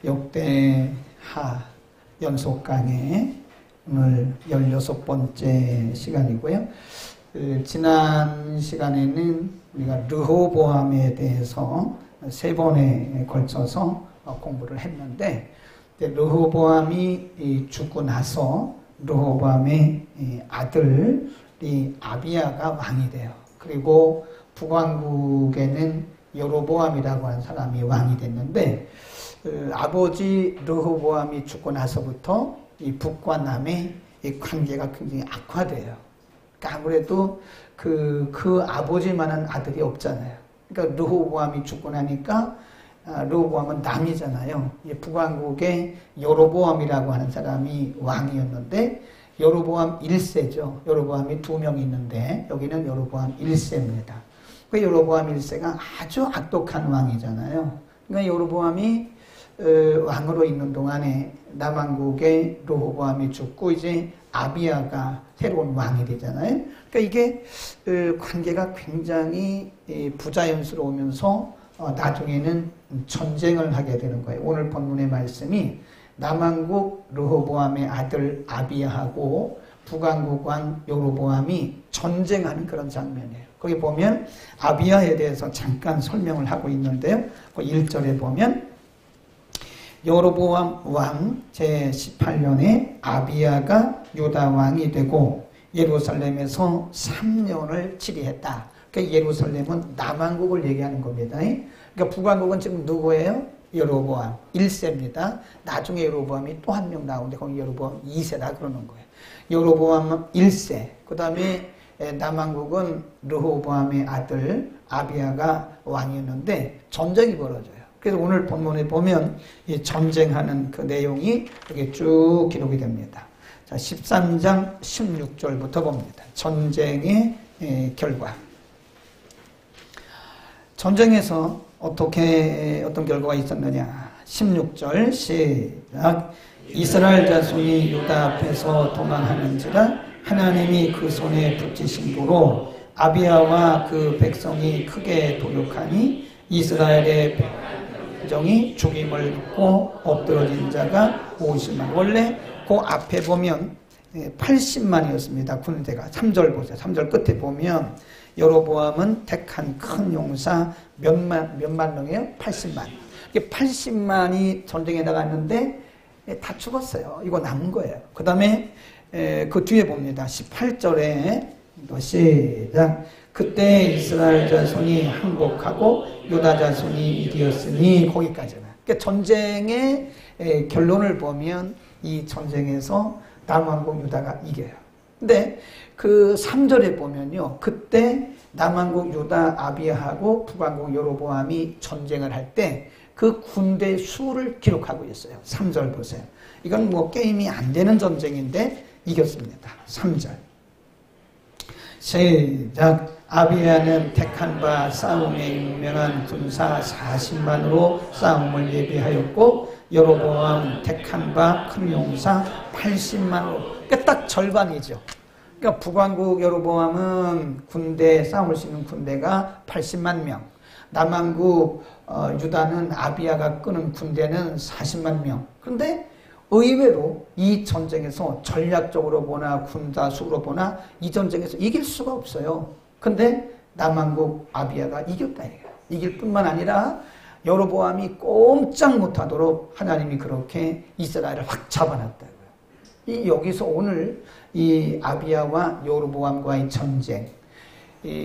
역대하 연속 강의 오늘 16번째 시간이고요. 지난 시간에는 우리가 르호보암에 대해서 3번에 걸쳐서 공부를 했는데, 르호보암이 죽고 나서 르호보암의 아들이 아비야가 왕이 돼요. 그리고 북왕국에는 여로보암이라고 하는 사람이 왕이 됐는데, 아버지 르호보암이 죽고 나서부터 이 북과 남의 이 관계가 굉장히 악화돼요. 그러니까 아무래도 그 아버지만한 아들이 없잖아요. 그러니까 르호보암이 죽고 나니까 르호보암은 남이잖아요. 북왕국에 여로보암이라고 하는 사람이 왕이었는데, 여로보암 1세죠. 여로보암이 2명이 있는데 여기는 여로보암 1세입니다. 그 여로보암 1세가 아주 악독한 왕이잖아요. 그러니까 여로보암이 왕으로 있는 동안에 남왕국에 르호보암이 죽고 이제 아비야가 새로운 왕이 되잖아요. 그러니까 이게 관계가 굉장히 부자연스러우면서 나중에는 전쟁을 하게 되는 거예요. 오늘 본문의 말씀이 남왕국 르호보암의 아들 아비야하고 북왕국 왕 여로보암이 전쟁하는 그런 장면이에요. 거기 보면 아비야에 대해서 잠깐 설명을 하고 있는데요. 그 1절에 보면 여로보암 왕 제18년에 아비야가 유다 왕이 되고 예루살렘에서 3년을 치리했다. 그러니까 예루살렘은 남왕국을 얘기하는 겁니다. 그러니까 북왕국은 지금 누구예요? 여로보암 1세입니다. 나중에 여로보암이 또 한 명 나오는데 거기 여로보암 2세다 그러는 거예요. 여로보암 1세. 그 다음에 남왕국은 르호보암의 아들 아비야가 왕이었는데 전쟁이 벌어져요. 그래서 오늘 본문에 보면 이 전쟁하는 그 내용이 이렇게 쭉 기록이 됩니다. 자, 13장 16절부터 봅니다. 전쟁의 결과. 전쟁에서 어떤 결과가 있었느냐. 16절 시작. 이스라엘 자손이 유다 앞에서 도망하는지라 하나님이 그 손에 붙이신 도로 아비야와 그 백성이 크게 도륙하니 이스라엘의 백성이 죽임을 받고 엎드러진 자가 50만. 원래 그 앞에 보면 80만이었습니다. 군대가. 3절 보세요. 3절 끝에 보면 여로보암은 택한 큰 용사 몇만 명이에요? 80만. 80만이 전쟁에 나갔는데 다 죽었어요. 이거 남은 거예요. 그 다음에 그 뒤에 봅니다. 18절에 시작. 그때 이스라엘 자손이 항복하고 유다 자손이 이기었으니 거기까지는. 그러니까 전쟁의 결론을 보면 이 전쟁에서 남왕국 유다가 이겨요. 근데 그 3절에 보면요. 그때 남왕국 유다 아비야하고 북왕국 여로보암이 전쟁을 할 때 그 군대 수를 기록하고 있어요. 3절 보세요. 이건 뭐 게임이 안 되는 전쟁인데 이겼습니다. 3절. 시작. 아비야는 택한 바 싸움에 유명한 군사 40만으로 싸움을 예비하였고 여로보암 택한 바 큰 용사 80만으로. 그러니까 딱 절반이죠. 그러니까 북왕국 여로보암은 군대, 싸울 수 있는 군대가 80만 명. 남왕국 유다는 아비야가 끄는 군대는 40만 명. 그런데 의외로 이 전쟁에서 전략적으로 보나 군사수로 보나 이 전쟁에서 이길 수가 없어요. 근데 남왕국 아비야가 이겼다 이거예요. 이길 뿐만 아니라 여로보암이 꼼짝 못하도록 하나님이 그렇게 이스라엘을 확 잡아놨다고요. 여기서 오늘 이 아비야와 여로보암과의 전쟁,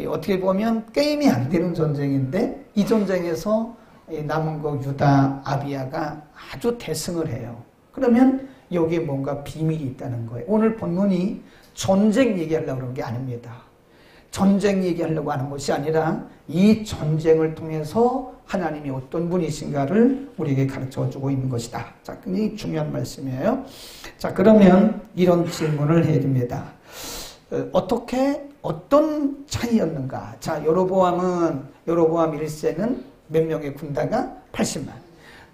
어떻게 보면 게임이 안 되는 전쟁인데 이 전쟁에서 남왕국 유다 아비야가 아주 대승을 해요. 그러면 여기에 뭔가 비밀이 있다는 거예요. 오늘 본문이 전쟁 얘기하려고 그런 게 아닙니다. 전쟁 얘기하려고 하는 것이 아니라 이 전쟁을 통해서 하나님이 어떤 분이신가를 우리에게 가르쳐주고 있는 것이다. 자, 굉장히 중요한 말씀이에요. 자, 그러면 이런 질문을 해야 됩니다. 어떤 차이였는가? 자, 여로보암 1세는 몇 명의 군대가 80만.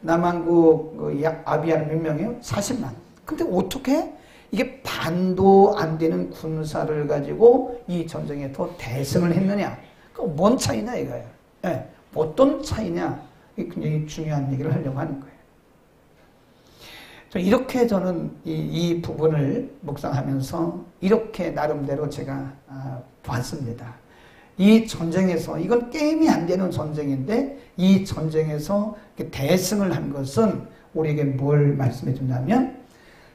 남왕국 아비야는 몇 명이에요? 40만. 근데 어떻게 이게 반도 안 되는 군사를 가지고 이 전쟁에 더 대승을 했느냐? 그럼 뭔 차이냐 이거예요. 네. 어떤 차이냐? 이게 굉장히 중요한 얘기를 하려고 하는 거예요. 이렇게 저는 이 부분을 묵상하면서 이렇게 나름대로 제가 봤습니다. 이 전쟁에서, 이건 게임이 안 되는 전쟁인데, 이 전쟁에서 대승을 한 것은 우리에게 뭘 말씀해 주냐면,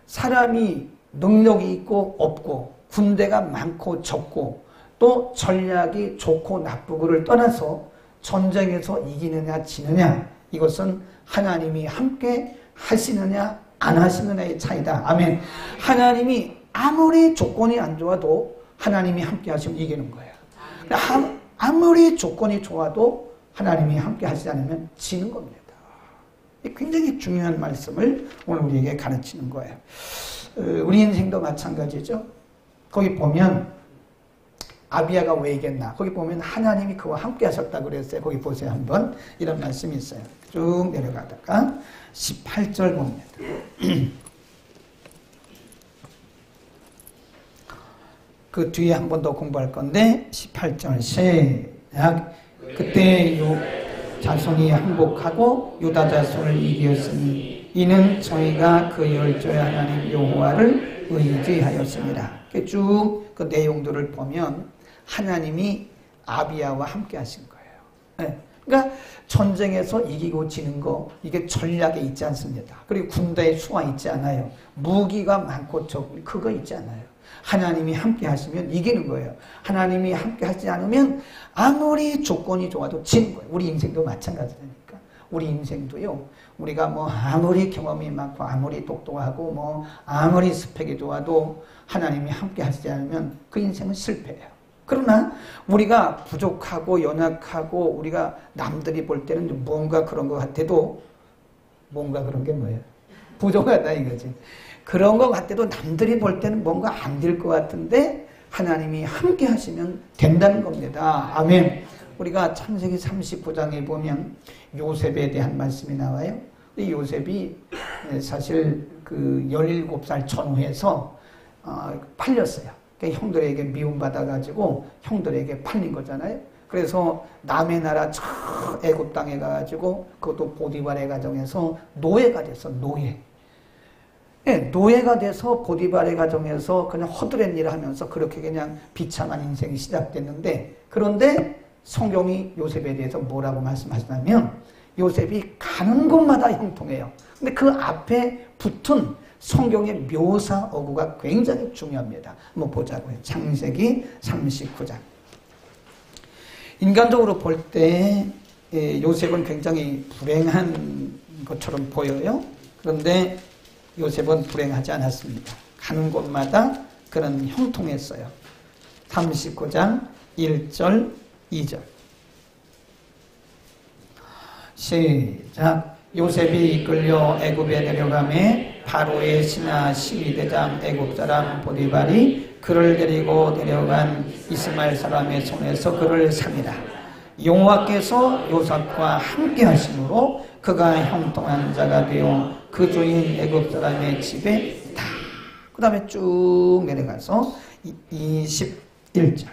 사람이 능력이 있고 없고, 군대가 많고 적고, 또 전략이 좋고 나쁘고를 떠나서 전쟁에서 이기느냐 지느냐, 이것은 하나님이 함께 하시느냐 안 하시느냐의 차이다. 아멘. 하나님이 아무리 조건이 안 좋아도 하나님이 함께 하시면 이기는 거예요. 아무리 조건이 좋아도 하나님이 함께 하시지 않으면 지는 겁니다. 굉장히 중요한 말씀을 오늘 우리에게 가르치는 거예요. 우리 인생도 마찬가지죠. 거기 보면 아비야가 왜 이겼나? 거기 보면 하나님이 그와 함께 하셨다고 그랬어요. 거기 보세요. 한번 이런 말씀이 있어요. 쭉 내려가다가 18절 봅니다. 그 뒤에 한 번 더 공부할 건데 18절 시작. 그때 자손이 항복하고 유다 자손을 이겼으니 이는 저희가 그 열조의 하나님 여호와를 의지하였습니다. 쭉 그 내용들을 보면 하나님이 아비야와 함께 하신 거예요. 네. 그러니까 전쟁에서 이기고 지는 거, 이게 전략에 있지 않습니다. 그리고 군대의 수가 있지 않아요. 무기가 많고 적고 그거 있지 않아요. 하나님이 함께 하시면 이기는 거예요. 하나님이 함께 하지 않으면 아무리 조건이 좋아도 지는 거예요. 우리 인생도 마찬가지니까. 우리 인생도요, 우리가 뭐 아무리 경험이 많고 아무리 똑똑하고 뭐 아무리 스펙이 좋아도 하나님이 함께 하시지 않으면 그 인생은 실패예요. 그러나 우리가 부족하고 연약하고 우리가 남들이 볼 때는 뭔가 그런 것 같아도, 뭔가 그런 게 뭐예요? 부족하다 이거지. 그런 것 같아도 남들이 볼 때는 뭔가 안 될 것 같은데 하나님이 함께 하시면 된다는 겁니다. 아멘. 우리가 창세기 39장에 보면 요셉에 대한 말씀이 나와요. 이 요셉이 사실 그 17살 전후에서 팔렸어요. 그러니까 형들에게 미움받아가지고 형들에게 팔린 거잖아요. 그래서 남의 나라 저 애굽 땅에 가가지고 그것도 보디발의 가정에서 노예가 됐어. 노예. 네, 노예가 돼서 보디발의 가정에서 그냥 허드렛 일을 하면서 그렇게 그냥 비참한 인생이 시작됐는데, 그런데 성경이 요셉에 대해서 뭐라고 말씀하시냐면 요셉이 가는 곳마다 형통해요. 근데 그 앞에 붙은 성경의 묘사 어구가 굉장히 중요합니다. 한번 보자고요. 창세기 39장. 인간적으로 볼 때 요셉은 굉장히 불행한 것처럼 보여요. 그런데 요셉은 불행하지 않았습니다. 가는 곳마다 그는 형통했어요. 39장 1절 2절 시작. 요셉이 이끌려 애굽에 내려가매 바로의 신하 12대장 애굽 사람 보디발이 그를 데리고 내려간 이스마엘 사람의 손에서 그를 삽니다. 여호와께서 요셉과 함께 하심으로 그가 형통한 자가 되어 그 주인 애굽 사람의 집에 있다. 그 다음에 쭉 내려가서 21절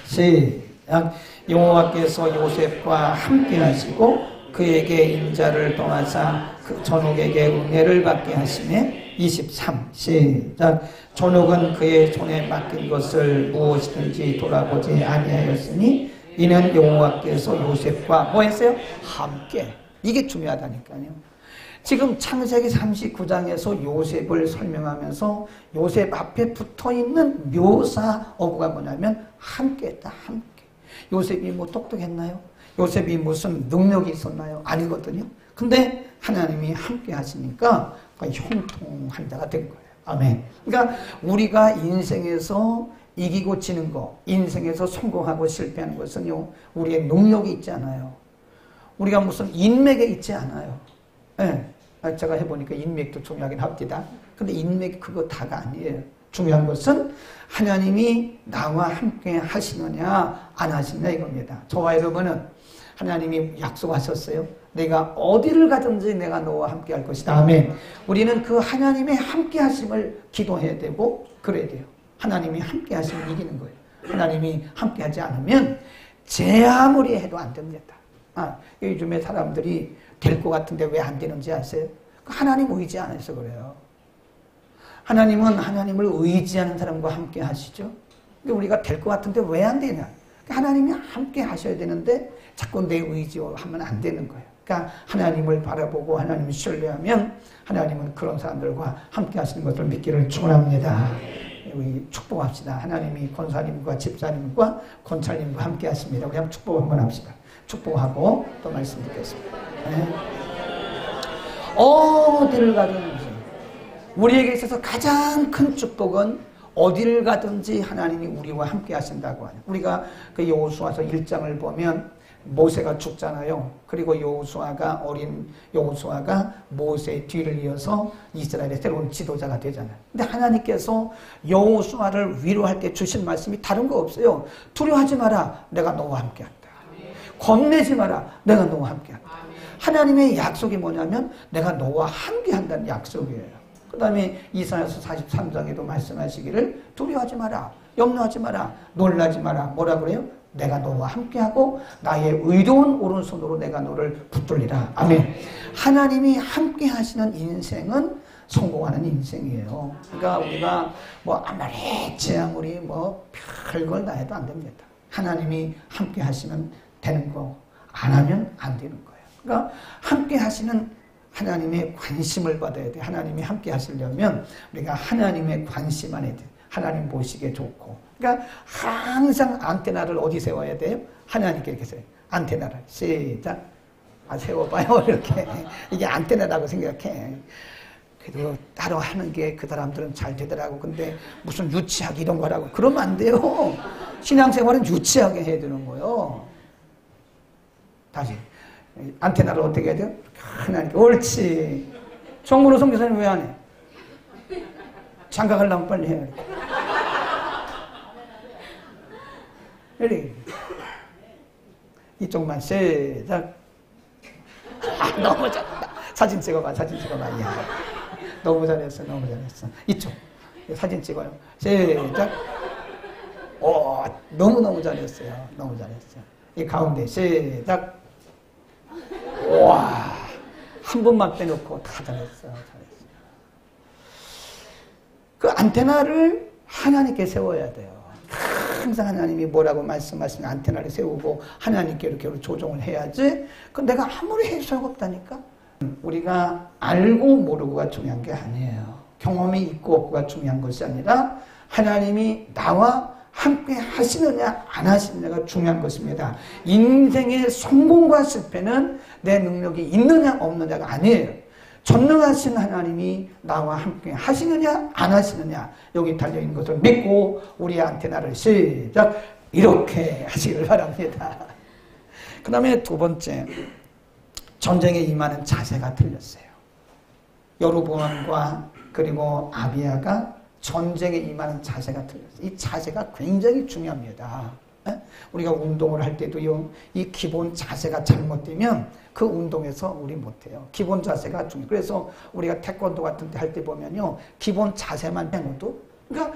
시작. 여호와께서 요셉과 함께 하시고 그에게 인자를 통하사 그 전옥에게 은혜를 받게 하시매 23 시작. 전옥은 그의 손에 맡긴 것을 무엇이든지 돌아보지 아니하였으니 이는 여호와께서 요셉과 뭐 했어요? 함께. 이게 중요하다니까요. 지금 창세기 39장에서 요셉을 설명하면서 요셉 앞에 붙어있는 묘사 어구가 뭐냐면 함께했다. 함께. 요셉이 뭐 똑똑했나요? 요셉이 무슨 능력이 있었나요? 아니거든요. 근데 하나님이 함께 하시니까 형통한 자가 된 거예요. 아멘. 그러니까 우리가 인생에서 이기고 지는 거, 인생에서 성공하고 실패하는 것은요, 우리의 능력이 있지 않아요. 우리가 무슨 인맥에 있지 않아요. 네. 제가 해보니까 인맥도 중요하긴 합니다. 근데 인맥이 그거 다가 아니에요. 중요한 것은 하나님이 나와 함께 하시느냐 안 하시느냐 이겁니다. 저와 여러분은 하나님이 약속하셨어요. 내가 어디를 가든지 내가 너와 함께 할 것이다. 아멘. 우리는 그 하나님의 함께 하심을 기도해야 되고 그래야 돼요. 하나님이 함께 하시면 이기는 거예요. 하나님이 함께 하지 않으면 제 아무리 해도 안 됩니다. 요즘에 사람들이 될 것 같은데 왜 안 되는지 아세요? 하나님 의지 안 해서 그래요. 하나님은 하나님을 의지하는 사람과 함께 하시죠. 근데 우리가 될 것 같은데 왜 안 되냐? 하나님이 함께 하셔야 되는데 자꾸 내 의지로 하면 안 되는 거예요. 그러니까 하나님을 바라보고 하나님을 신뢰하면 하나님은 그런 사람들과 함께 하시는 것을 믿기를 축원합니다. 우리 축복합시다. 하나님이 권사님과 집사님과 권찰님과 함께 하십니다. 우리 한번 축복 한번 합시다. 축복하고 또 말씀 듣겠습니다. 네. 어디를 가든지 우리에게 있어서 가장 큰 축복은 어디를 가든지 하나님이 우리와 함께 하신다고 하죠. 우리가 그 여호수아서 1장을 보면 모세가 죽잖아요. 그리고 어린 여호수아가 모세의 뒤를 이어서 이스라엘의 새로운 지도자가 되잖아요. 근데 하나님께서 여호수아를 위로할 때 주신 말씀이 다른 거 없어요. 두려워하지 마라. 내가 너와 함께 한다. 겁내지 마라. 내가 너와 함께 한다. 하나님의 약속이 뭐냐면 내가 너와 함께 한다는 약속이에요. 그 다음에 이사야서 43장에도 말씀하시기를 두려워하지 마라. 염려하지 마라. 놀라지 마라. 뭐라 그래요? 내가 너와 함께하고 나의 의로운 오른손으로 내가 너를 붙들리라. 아멘. 하나님이 함께 하시는 인생은 성공하는 인생이에요. 그러니까 우리가 뭐 아무리 별걸 다 해도 안 됩니다. 하나님이 함께 하시면 되는 거, 안 하면 안 되는 거예요. 그러니까 함께 하시는 하나님의 관심을 받아야 돼. 하나님이 함께 하시려면 우리가 하나님의 관심 안에 돼. 하나님 보시기에 좋고. 그러니까 항상 안테나를 어디 세워야 돼요? 하나님께 이렇게 세워요. 안테나를 시작. 세워봐요. 이렇게. 이게 안테나라고 생각해. 그래도 따로 하는 게 그 사람들은 잘 되더라고. 근데 무슨 유치하게 이런 거라고. 그러면 안 돼요. 신앙생활은 유치하게 해야 되는 거예요. 다시. 안테나를 어떻게 해야 돼요? 하나님께. 옳지. 정문호 선교사님 왜 안 해? 장가 가려면 빨리 해야 돼. 이렇게. 이쪽만 시작. 너무 잘한다. 사진 찍어봐. 야. 너무 잘했어. 이쪽. 사진 찍어요. 시작. 너무 잘했어요. 이 가운데 시작. 와, 한 번만 빼놓고 다 잘했어요. 그 안테나를 하나님께 세워야 돼요. 항상 하나님이 뭐라고 말씀하시면 안테나를 세우고 하나님께 이렇게 조정을 해야지. 그 내가 아무리 해도 소용없다니까. 우리가 알고 모르고가 중요한 게 아니에요. 경험이 있고 없고가 중요한 것이 아니라 하나님이 나와 함께 하시느냐 안 하시느냐가 중요한 것입니다. 인생의 성공과 실패는 내 능력이 있느냐 없느냐가 아니에요. 전능하신 하나님이 나와 함께 하시느냐 안 하시느냐 여기 달려있는 것을 믿고 우리의 안테나를 시작 이렇게 하시기를 바랍니다. 그 다음에 두 번째, 전쟁에 임하는 자세가 틀렸어요. 여로보암과 그리고 아비야가 전쟁에 임하는 자세가 틀렸어요. 이 자세가 굉장히 중요합니다. 우리가 운동을 할 때도요, 이 기본 자세가 잘못되면 그 운동에서 우리 못해요. 기본 자세가 중요해요. 그래서 우리가 태권도 같은 데 할 때 보면요, 기본 자세만 해놓도, 그러니까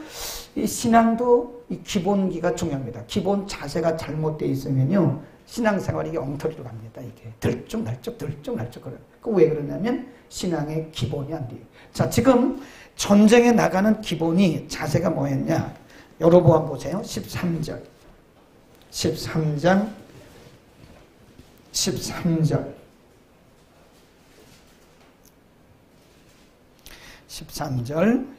이 신앙도 이 기본기가 중요합니다. 기본 자세가 잘못되어 있으면요, 신앙생활이 이게 엉터리로 갑니다. 이게 들쭉날쭉 그래요. 왜 그러냐면 신앙의 기본이 안 돼요. 자, 지금 전쟁에 나가는 기본이 자세가 뭐였냐? 여로보암 보세요. 13장 13절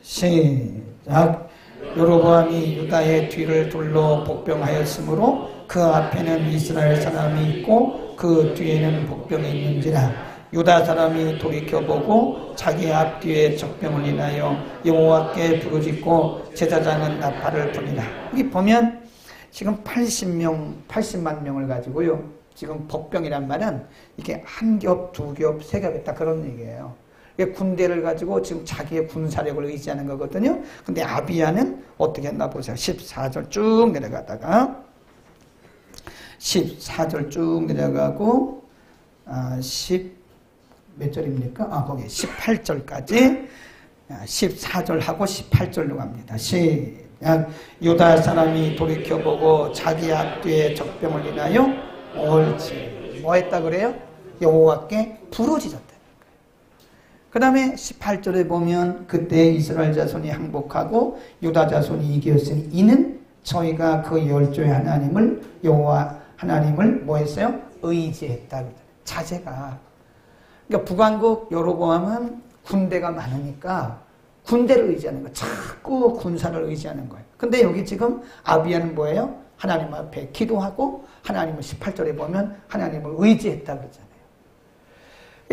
시작. 여로보암이 유다의 뒤를 둘러 복병하였으므로 그 앞에는 이스라엘 사람이 있고 그 뒤에는 복병이 있는지라. 유다 사람이 돌이켜보고 자기 앞뒤에 적병을 인하여 여호와께 부르짖고 제사장은 나팔을 불리라. 여기 보면 지금 80만 명을 가지고요, 지금 복병이란 말은 이게 한 겹, 두 겹, 세 겹 있다 그런 얘기예요. 군대를 가지고 지금 자기의 군사력을 의지하는 거거든요. 근데 아비야는 어떻게 했나 보세요. 14절 쭉 내려가다가 14절 쭉 내려가고 10몇 절입니까? 거기 18절까지 14절하고 18절로 갑니다. 시작. 유다 사람이 돌이켜보고 자기 앞뒤에 적병을 인하여 옳지. 뭐 했다 그래요? 여호와께 부르짖었다. 그 다음에 18절에 보면 그때 이스라엘 자손이 항복하고 유다 자손이 이겼으니 이는 저희가 그 열조의 하나님을 여호와 하나님을 뭐 했어요? 의지했다. 자세가. 그러니까 북왕국 여로보암은 군대가 많으니까 군대를 의지하는 거예요. 자꾸 군사를 의지하는 거예요. 근데 여기 지금 아비야는 뭐예요? 하나님 앞에 기도하고 하나님을 18절에 보면 하나님을 의지했다 그러잖아요.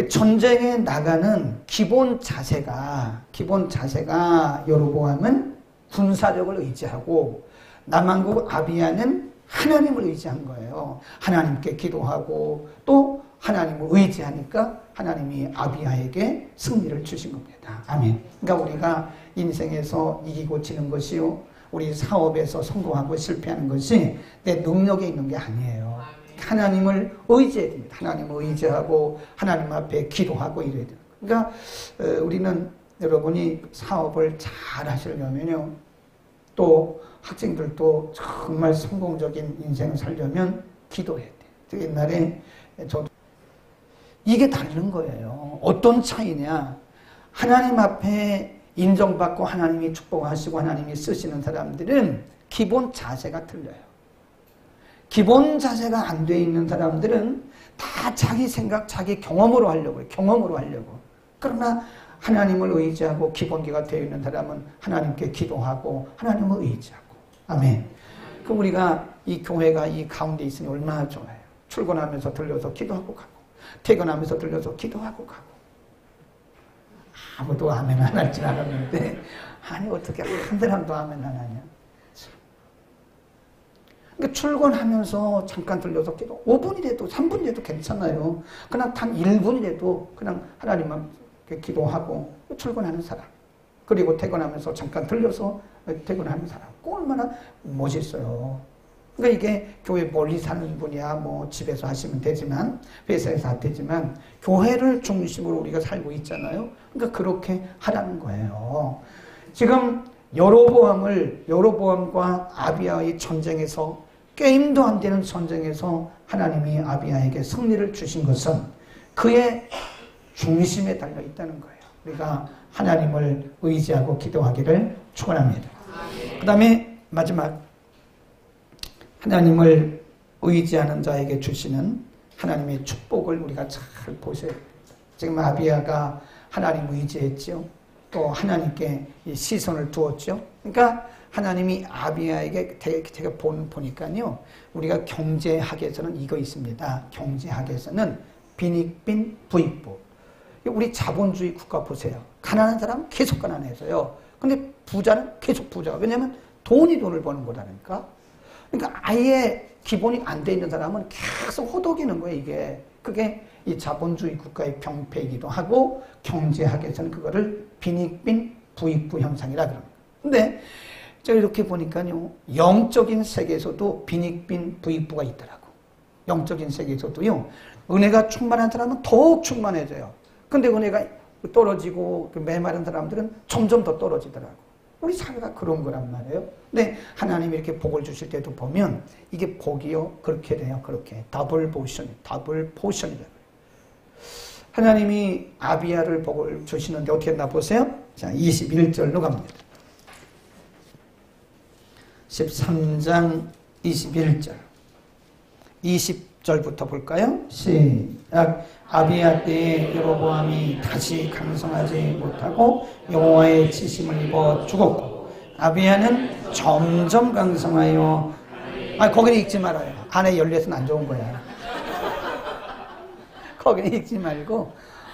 전쟁에 나가는 기본 자세가 여로보암은 군사력을 의지하고 남왕국 아비야는 하나님을 의지한 거예요. 하나님께 기도하고 또 하나님을 의지하니까 하나님이 아비야에게 승리를 주신 겁니다. 아멘. 그러니까 우리가 인생에서 이기고 지는 것이요, 우리 사업에서 성공하고 실패하는 것이 내 능력에 있는 게 아니에요. 하나님을 의지해야 됩니다. 하나님을 의지하고 하나님 앞에 기도하고 이래야 돼요. 그러니까 우리는 여러분이 사업을 잘 하시려면요, 또 학생들도 정말 성공적인 인생을 살려면 기도해야 돼요. 옛날에 저도 이게 다른 거예요. 어떤 차이냐? 하나님 앞에 인정받고 하나님이 축복하시고 하나님이 쓰시는 사람들은 기본 자세가 틀려요. 기본 자세가 안 돼 있는 사람들은 다 자기 생각, 자기 경험으로 하려고 해요. 경험으로 하려고. 그러나 하나님을 의지하고 기본기가 되어 있는 사람은 하나님께 기도하고 하나님을 의지하고. 아멘. 그럼 우리가 이 교회가 이 가운데 있으니 얼마나 좋아요. 출근하면서 들려서 기도하고 가고, 퇴근하면서 들려서 기도하고 가고. 아무도 아멘 안 할 줄 알았는데, 아니 어떻게 한 사람도 아멘 안 하냐. 그러니까 출근하면서 잠깐 들려서 기도, 5분이라도 3분이라도 괜찮아요. 그냥 단 1분이라도 그냥 하나님만 기도하고 출근하는 사람, 그리고 퇴근하면서 잠깐 들려서 퇴근하는 사람, 그 얼마나 멋있어요. 그러니까 이게 교회 멀리 사는 분이야 뭐 집에서 하시면 되지만, 회사에서 안 되지만 교회를 중심으로 우리가 살고 있잖아요. 그러니까 그렇게 하라는 거예요. 지금 여로보암과 아비야의 전쟁에서, 게임도 안 되는 전쟁에서 하나님이 아비야에게 승리를 주신 것은 그의 중심에 달려 있다는 거예요. 우리가 하나님을 의지하고 기도하기를 축원합니다. 그 다음에 마지막, 하나님을 의지하는 자에게 주시는 하나님의 축복을 우리가 잘 보셔야 됩니다. 지금 아비야가 하나님을 의지했죠. 또 하나님께 시선을 두었죠. 그러니까 하나님이 아비야에게 제가 보니까요, 우리가 경제학에서는 이거 있습니다. 경제학에서는 빈익빈 부익부. 우리 자본주의 국가 보세요. 가난한 사람은 계속 가난해서요. 근데 부자는 계속 부자가. 왜냐하면 돈이 돈을 버는 거라니까. 그러니까 아예 기본이 안 돼 있는 사람은 계속 호덕이는 거예요, 이게. 그게 이 자본주의 국가의 병폐이기도 하고, 경제학에서는 그거를 빈익빈 부익부 현상이라 그럽니다. 근데 제가 이렇게 보니까요, 영적인 세계에서도 빈익빈 부익부가 있더라고. 영적인 세계에서도요, 은혜가 충만한 사람은 더욱 충만해져요. 근데 은혜가 떨어지고 메마른 사람들은 점점 더 떨어지더라고. 우리 사회가 그런 거란 말이에요. 근데 하나님이 이렇게 복을 주실 때도 보면 이게 복이요, 그렇게 돼요. 그렇게 더블 포션이라고. 하나님이 아비야를 복을 주시는데 어떻게 했나 보세요. 자, 21절로 갑니다. 13장 21절. 20절부터 볼까요? 시작. 아비야 때에 여로보암이 다시 강성하지 못하고 여호와의 치심을 입어 죽었고, 아비야는 점점 강성하여, 거기는 읽지 말아요. 안에 열려서는 안 좋은 거야. 거기는 읽지 말고,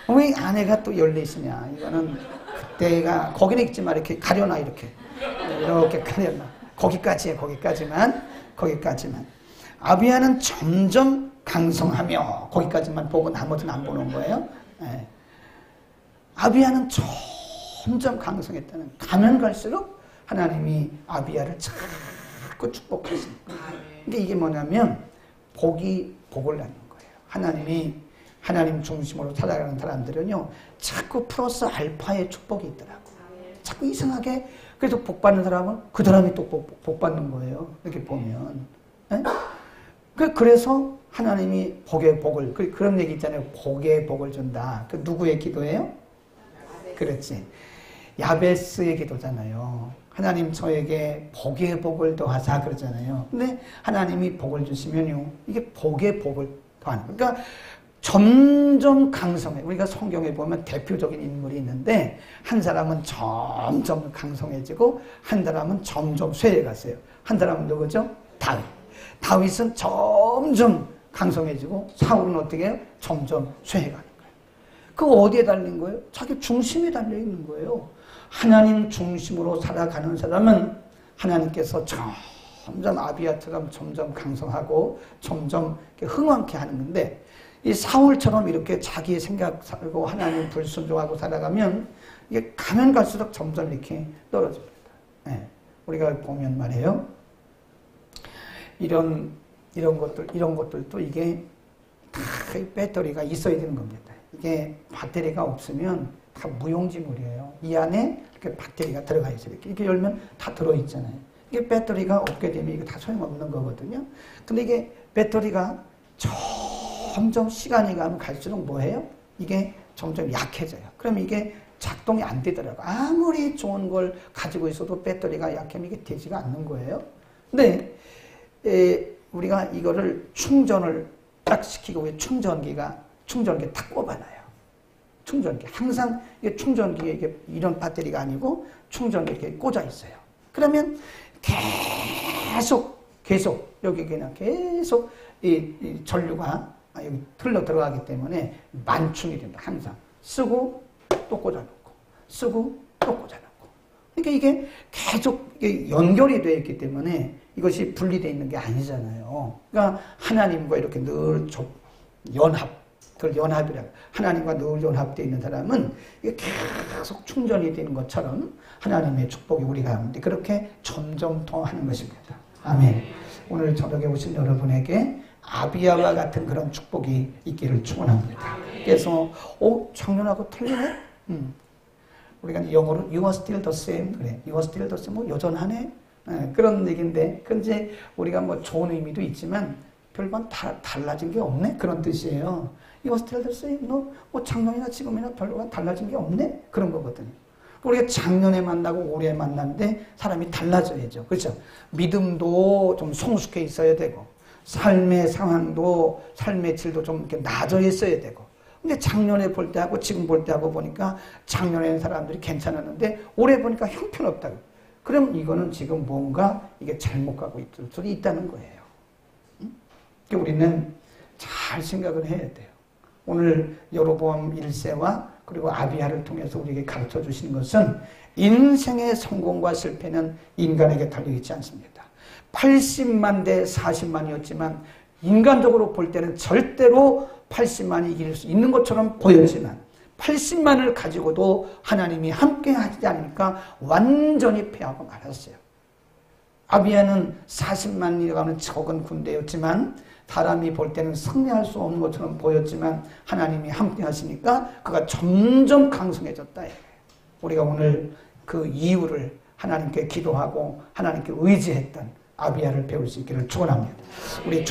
왜 아내가 또 열리시냐. 이거는 그때가, 거기는 읽지 말아. 이렇게 가려놔, 이렇게 가려놔. 거기까지 해, 거기까지만. 아비야는 점점 강성하며, 거기까지만 보고 나머지는 안 보는 거예요. 네. 아비야는 점점 강성했다는, 가면 갈수록 하나님이 아비야를 자꾸 축복하시는 거예요. 근데 이게 뭐냐면 복을 낳는 거예요. 하나님 중심으로 살아가는 사람들은요, 자꾸 플러스 알파의 축복이 있더라고. 자꾸 이상하게, 그래서 복 받는 사람은 그 사람이 또 복 받는 거예요. 이렇게 보면. 네? 그래서 하나님이 복의 복을, 그런 얘기 있잖아요. 복의 복을 준다. 그 누구의 기도예요? 그렇지. 야베스의 기도잖아요. 하나님 저에게 복의 복을 더하사 그러잖아요. 근데 하나님이 복을 주시면요, 이게 복의 복을 더하는 거예요. 그러니까 점점 강성해. 우리가 성경에 보면 대표적인 인물이 있는데 한 사람은 점점 강성해지고 한 사람은 점점 쇠해갔어요. 한 사람은 누구죠? 다윗. 다윗은 점점 강성해지고 사울은 어떻게 해요? 점점 쇠해가는 거예요. 그거 어디에 달린 거예요? 자기 중심에 달려있는 거예요. 하나님 중심으로 살아가는 사람은 하나님께서 점점 아비아처럼 점점 강성하고 점점 흥왕케 하는 건데, 이 사울처럼 이렇게 자기의 생각 살고 하나님 불순종하고 살아가면 이게 가면 갈수록 점점 이렇게 떨어집니다. 네. 우리가 보면 말이에요. 이런 것들도 이게 다 배터리가 있어야 되는 겁니다. 이게 배터리가 없으면 다 무용지물이에요. 이 안에 이렇게 배터리가 들어가 있어요. 이렇게 열면 다 들어있잖아요. 이게 배터리가 없게 되면 이게 다 소용없는 거거든요. 근데 이게 배터리가 점점 시간이 가면 갈수록 뭐예요? 이게 점점 약해져요. 그럼 이게 작동이 안 되더라고요. 아무리 좋은 걸 가지고 있어도 배터리가 약하면 이게 되지가 않는 거예요. 근데 우리가 이거를 충전을 딱 시키고 충전기 딱 꼽아놔요. 충전기. 항상 이게 충전기에 이게 이런 배터리가 아니고 충전기 이렇게 꽂아 있어요. 그러면 계속 여기 그냥 계속 이 전류가 여기 틀러 들어가기 때문에 만충이 된다. 항상 쓰고 또 꽂아놓고 쓰고 또 꽂아놓고. 그러니까 이게 계속 이게 연결이 되어 있기 때문에 이것이 분리되어 있는 게 아니잖아요. 그러니까 하나님과 이렇게 늘 연합이라 하나님과 늘 연합되어 있는 사람은 이게 계속 충전이 되는 것처럼 하나님의 축복이 우리 가운데 그렇게 점점 더 하는 것입니다. 아멘. 오늘 저녁에 오신 여러분에게 아비야와 같은 그런 축복이 있기를 축원합니다. 그래서 작년하고 틀리네? 우리가 영어로 You are still the same. 그래. You are still the same. 여전하네? 그런 얘기인데, 근데 우리가 뭐 좋은 의미도 있지만 별반 달라진 게 없네? 그런 뜻이에요. You are still the same. 너 뭐 작년이나 지금이나 별반 달라진 게 없네? 그런 거거든요. 우리가 작년에 만나고 올해 만났는데 사람이 달라져야죠. 그렇죠? 믿음도 좀 성숙해 있어야 되고, 삶의 상황도, 삶의 질도 좀 이렇게 낮아 있어야 되고. 근데 작년에 볼 때하고 지금 볼 때하고 보니까 작년에는 사람들이 괜찮았는데 올해 보니까 형편없다고. 그럼 이거는 지금 뭔가 이게 잘못 가고 있을 수도 있다는 거예요. 그러니까 우리는 잘 생각을 해야 돼요. 오늘 여로보암 1세와 그리고 아비야를 통해서 우리에게 가르쳐 주시는 것은 인생의 성공과 실패는 인간에게 달려있지 않습니다. 80만 대 40만이었지만 인간적으로 볼 때는 절대로 80만이 이길 수 있는 것처럼 보였지만 80만을 가지고도 하나님이 함께 하지 않으니까 완전히 패하고 말았어요. 아비야는 40만이라고 하는 적은 군대였지만 사람이 볼 때는 승리할 수 없는 것처럼 보였지만 하나님이 함께 하시니까 그가 점점 강성해졌다. 우리가 오늘 그 이유를 하나님께 기도하고 하나님께 의지했던 아비야를 배울 수 있기를 축원합니다. 우리